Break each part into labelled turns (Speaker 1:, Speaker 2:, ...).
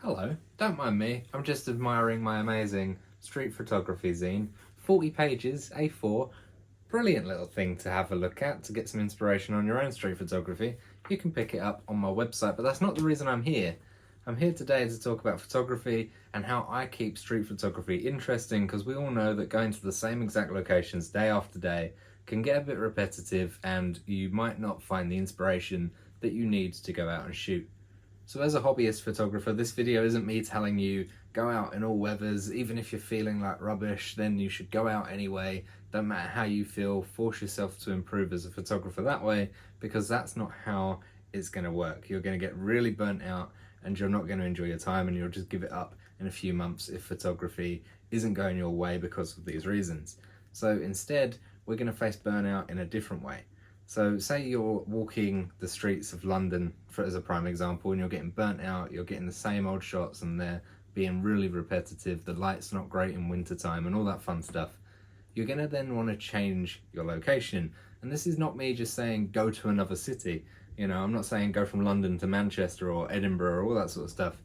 Speaker 1: Hello, don't mind me, I'm just admiring my amazing street photography zine. 40 pages, A4, brilliant little thing to have a look at to get some inspiration on your own street photography. You can pick it up on my website, but that's not the reason I'm here. I'm here today to talk about photography and how I keep street photography interesting, because we all know that going to the same exact locations day after day can get a bit repetitive and you might not find the inspiration that you need to go out and shoot. So as a hobbyist photographer, this video isn't me telling you go out in all weathers. Even if you're feeling like rubbish, then you should go out anyway. Don't matter how you feel, force yourself to improve as a photographer that way, because that's not how it's going to work. You're going to get really burnt out and you're not going to enjoy your time, and you'll just give it up in a few months if photography isn't going your way because of these reasons. So instead, we're going to face burnout in a different way. So say you're walking the streets of London, as a prime example, and you're getting burnt out, you're getting the same old shots and they're being really repetitive, the light's not great in wintertime and all that fun stuff. You're going to then want to change your location. And this is not me just saying go to another city. You know, I'm not saying go from London to Manchester or Edinburgh or all that sort of stuff.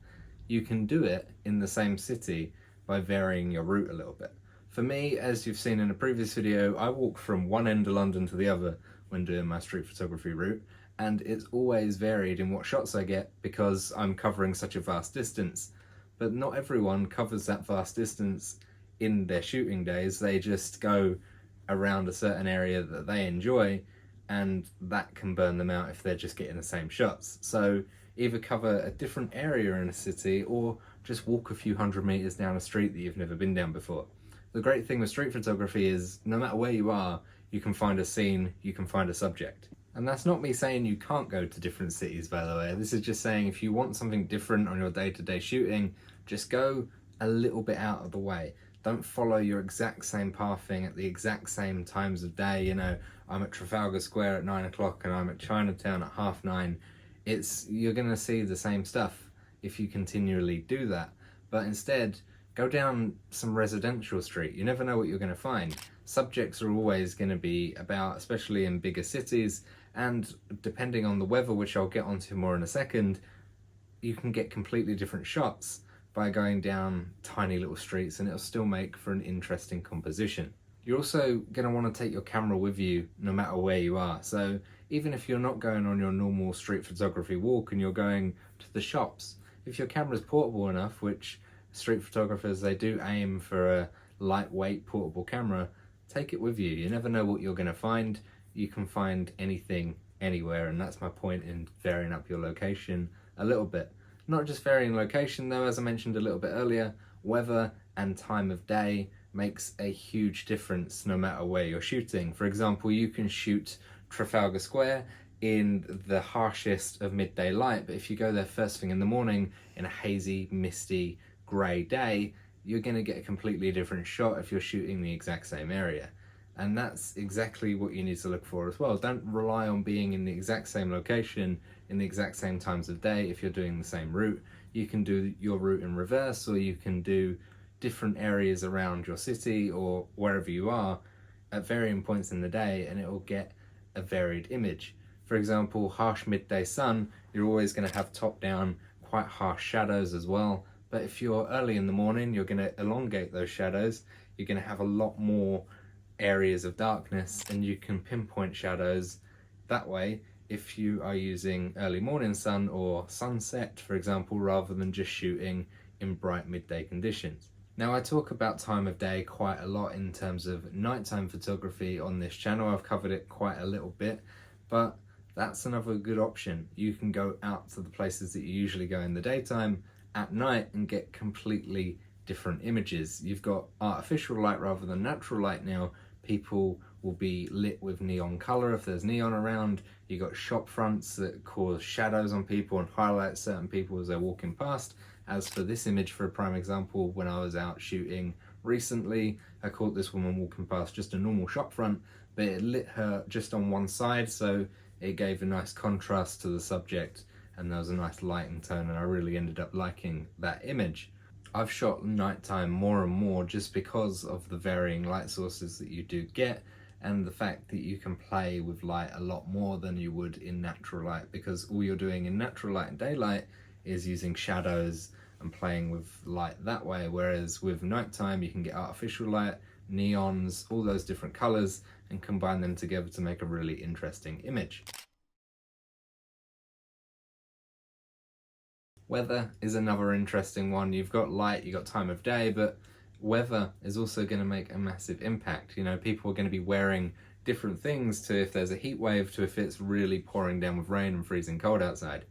Speaker 1: You can do it in the same city by varying your route a little bit. For me, as you've seen in a previous video, I walk from one end of London to the other when doing my street photography route, and it's always varied in what shots I get because I'm covering such a vast distance. But not everyone covers that vast distance in their shooting days. They just go around a certain area that they enjoy, and that can burn them out if they're just getting the same shots. So either cover a different area in a city or just walk a few hundred meters down a street that you've never been down before. The great thing with street photography is no matter where you are, you can find a scene, you can find a subject. And that's not me saying you can't go to different cities, by the way. This is just saying if you want something different on your day-to-day shooting, just go a little bit out of the way. Don't follow your exact same pathing at the exact same times of day. You know, I'm at Trafalgar Square at 9 o'clock and I'm at Chinatown at 9:30. You're gonna see the same stuff if you continually do that. But instead, go down some residential street. You never know what you're going to find. Subjects are always going to be about, especially in bigger cities, and depending on the weather, which I'll get onto more in a second, you can get completely different shots by going down tiny little streets, and it'll still make for an interesting composition. You're also going to want to take your camera with you no matter where you are. So even if you're not going on your normal street photography walk and you're going to the shops, if your camera's portable enough, which street photographers, they do aim for a lightweight portable camera, take it with you. You never know what you're going to find. You can find anything anywhere, and that's my point in varying up your location a little bit. Not just varying location though, as I mentioned a little bit earlier, weather and time of day makes a huge difference no matter where you're shooting. For example, you can shoot Trafalgar Square in the harshest of midday light, but if you go there first thing in the morning in a hazy, misty, grey day, you're going to get a completely different shot if you're shooting the exact same area. And that's exactly what you need to look for as well. Don't rely on being in the exact same location in the exact same times of day if you're doing the same route. You can do your route in reverse, or you can do different areas around your city or wherever you are at varying points in the day, and it will get a varied image. For example, harsh midday sun, you're always going to have top down, quite harsh shadows as well. But if you're early in the morning, you're going to elongate those shadows. You're going to have a lot more areas of darkness, and you can pinpoint shadows that way if you are using early morning sun or sunset, for example, rather than just shooting in bright midday conditions. Now, I talk about time of day quite a lot in terms of nighttime photography on this channel. I've covered it quite a little bit, but that's another good option. You can go out to the places that you usually go in the daytime at night and get completely different images. You've got artificial light rather than natural light now. People will be lit with neon color if there's neon around. You've got shop fronts that cause shadows on people and highlight certain people as they're walking past. As for this image, for a prime example, when I was out shooting recently, I caught this woman walking past just a normal shop front, but it lit her just on one side, so it gave a nice contrast to the subject, and there was a nice lighting tone, and I really ended up liking that image. I've shot nighttime more and more just because of the varying light sources that you do get, and the fact that you can play with light a lot more than you would in natural light, because all you're doing in natural light and daylight is using shadows and playing with light that way, whereas with nighttime you can get artificial light, neons, all those different colors, and combine them together to make a really interesting image. Weather is another interesting one. You've got light, you've got time of day, but weather is also going to make a massive impact. You know, people are going to be wearing different things to if there's a heat wave to if it's really pouring down with rain and freezing cold outside.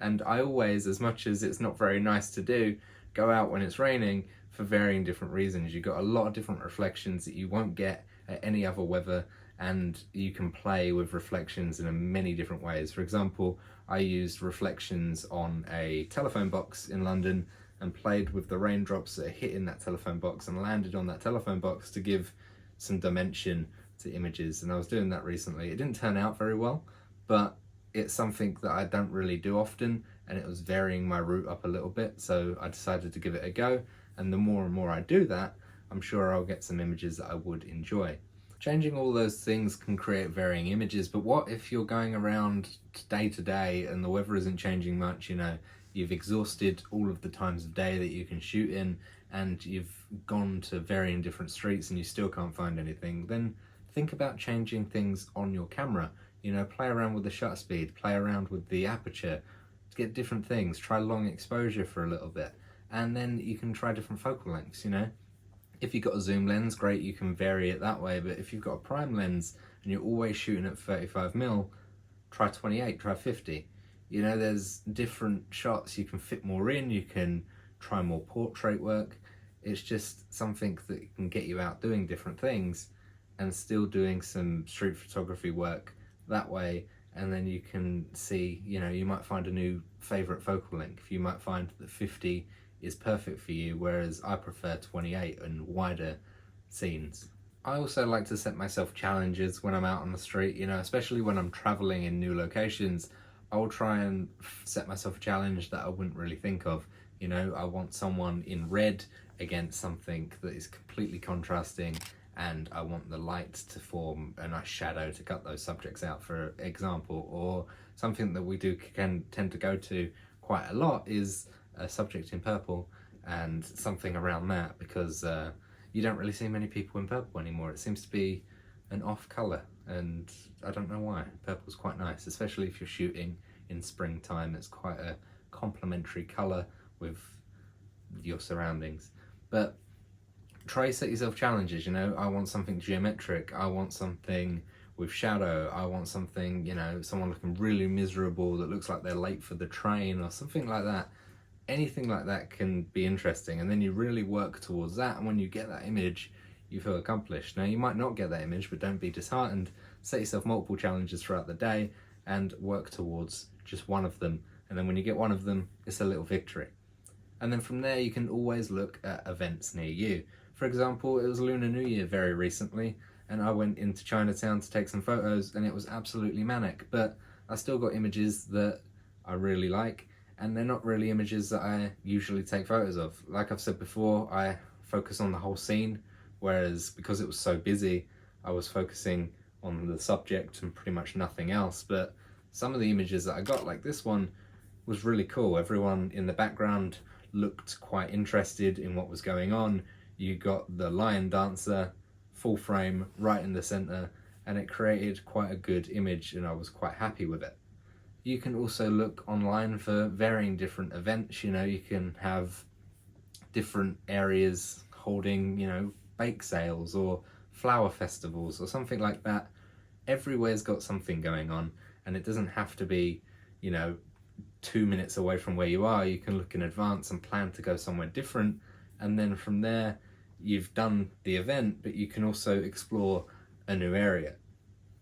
Speaker 1: And I always, as much as it's not very nice to do, go out when it's raining for varying different reasons. You've got a lot of different reflections that you won't get at any other weather, and you can play with reflections in many different ways. For example, I used reflections on a telephone box in London and played with the raindrops that are hitting that telephone box and landed on that telephone box to give some dimension to images. And I was doing that recently. It didn't turn out very well, but it's something that I don't really do often, and it was varying my route up a little bit, so I decided to give it a go. And the more and more I do that, I'm sure I'll get some images that I would enjoy. Changing all those things can create varying images, but what if you're going around day to day and the weather isn't changing much? You know, you've exhausted all of the times of day that you can shoot in, and you've gone to varying different streets and you still can't find anything. Then think about changing things on your camera. You know, play around with the shutter speed, play around with the aperture, to get different things, try long exposure for a little bit, and then you can try different focal lengths. You know, if you've got a zoom lens, great, you can vary it that way, but if you've got a prime lens and you're always shooting at 35mm, try 28, try 50. You know, there's different shots you can fit more in, you can try more portrait work. It's just something that can get you out doing different things and still doing some street photography work that way. And then you can see, you know, you might find a new favorite focal length. You might find that 50 is perfect for you, whereas I prefer 28 and wider scenes. I also like to set myself challenges when I'm out on the street, you know, especially when I'm traveling in new locations. I'll try and set myself a challenge that I wouldn't really think of. You know, I want someone in red against something that is completely contrasting, and I want the light to form a nice shadow to cut those subjects out, for example. Or something that we tend to go to quite a lot is a subject in purple and something around that, because you don't really see many people in purple anymore. It seems to be an off colour, and I don't know why. Purple's quite nice, especially if you're shooting in springtime. It's quite a complementary colour with your surroundings. But try set yourself challenges, you know. I want something geometric, I want something with shadow, I want something, you know, someone looking really miserable that looks like they're late for the train or something like that. Anything like that can be interesting, and then you really work towards that, and when you get that image you feel accomplished. Now, you might not get that image, but don't be disheartened. Set yourself multiple challenges throughout the day and work towards just one of them, and then when you get one of them, it's a little victory. And then from there you can always look at events near you. For example, it was Lunar New Year very recently, and I went into Chinatown to take some photos, and it was absolutely manic, but I still got images that I really like, and they're not really images that I usually take photos of. Like I've said before, I focus on the whole scene, whereas because it was so busy, I was focusing on the subject and pretty much nothing else. But some of the images that I got, like this one, was really cool. Everyone in the background looked quite interested in what was going on. You got the lion dancer, full frame, right in the center, and it created quite a good image, and I was quite happy with it. You can also look online for varying different events. You know, you can have different areas holding, you know, bake sales or flower festivals or something like that. Everywhere's got something going on, and it doesn't have to be, you know, 2 minutes away from where you are. You can look in advance and plan to go somewhere different, and then from there you've done the event, but you can also explore a new area.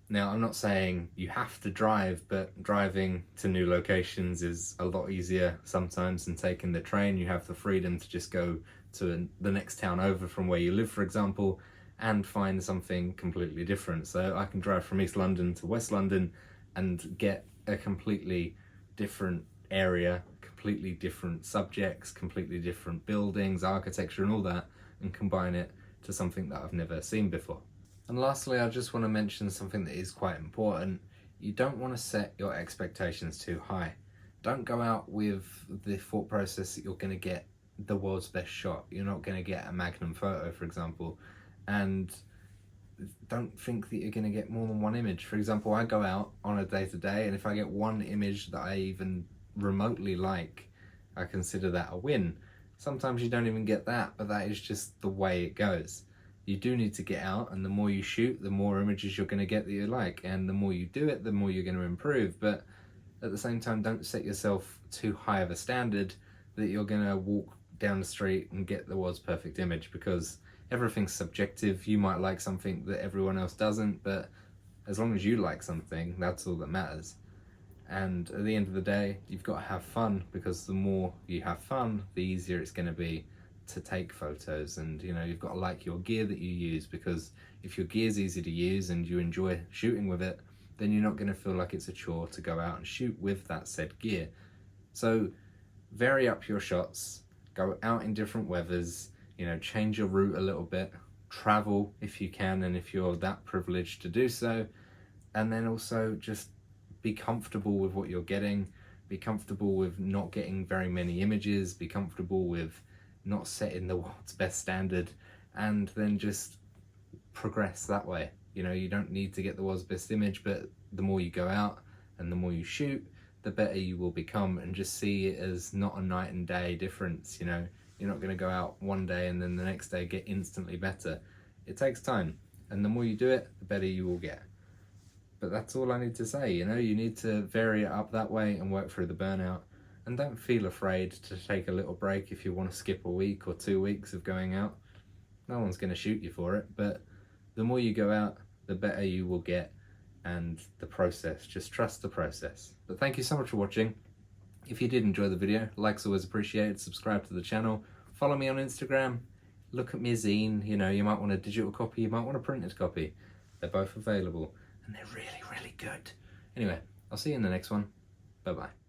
Speaker 1: Now, I'm not saying you have to drive, but driving to new locations is a lot easier sometimes than taking the train. You have the freedom to just go to the next town over from where you live, for example, and find something completely different. So I can drive from East London to West London and get a completely different area, completely different subjects, completely different buildings, architecture and all that, and combine it to something that I've never seen before. And lastly, I just want to mention something that is quite important. You don't want to set your expectations too high. don't go out with the thought process that you're going to get the world's best shot. You're not going to get a Magnum photo, for example, and don't think that you're going to get more than one image. For example, I go out on a day-to-day, and if I get one image that I even remotely like, I consider that a win. Sometimes you don't even get that, but that is just the way it goes. You do need to get out, and the more you shoot, the more images you're going to get that you like, and the more you do it, the more you're going to improve. But at the same time, don't set yourself too high of a standard that you're going to walk down the street and get the world's perfect image, because everything's subjective. You might like something that everyone else doesn't, but as long as you like something, that's all that matters. And at the end of the day, you've got to have fun, because the more you have fun, the easier it's going to be to take photos. And you know, you've got to like your gear that you use, because if your gear's easy to use and you enjoy shooting with it, then you're not going to feel like it's a chore to go out and shoot with that said gear. So vary up your shots, go out in different weathers, you know, change your route a little bit, travel if you can and if you're that privileged to do so, and then also just be comfortable with what you're getting, be comfortable with not getting very many images, be comfortable with not setting the world's best standard, and then just progress that way. You know, you don't need to get the world's best image, but the more you go out and the more you shoot, the better you will become. And just see it as not a night and day difference. You know, you're not going to go out one day and then the next day get instantly better. It takes time, and the more you do it, the better you will get. But that's all I need to say. You know, you need to vary it up that way and work through the burnout. And don't feel afraid to take a little break if you want to skip a week or 2 weeks of going out. No one's going to shoot you for it, but the more you go out, the better you will get, and the process, just trust the process. But thank you so much for watching. If you did enjoy the video, likes always appreciated, subscribe to the channel, follow me on Instagram, look at my zine. You know, you might want a digital copy, you might want a printed copy. They're both available, and they're really, really good. Anyway, I'll see you in the next one. Bye-bye.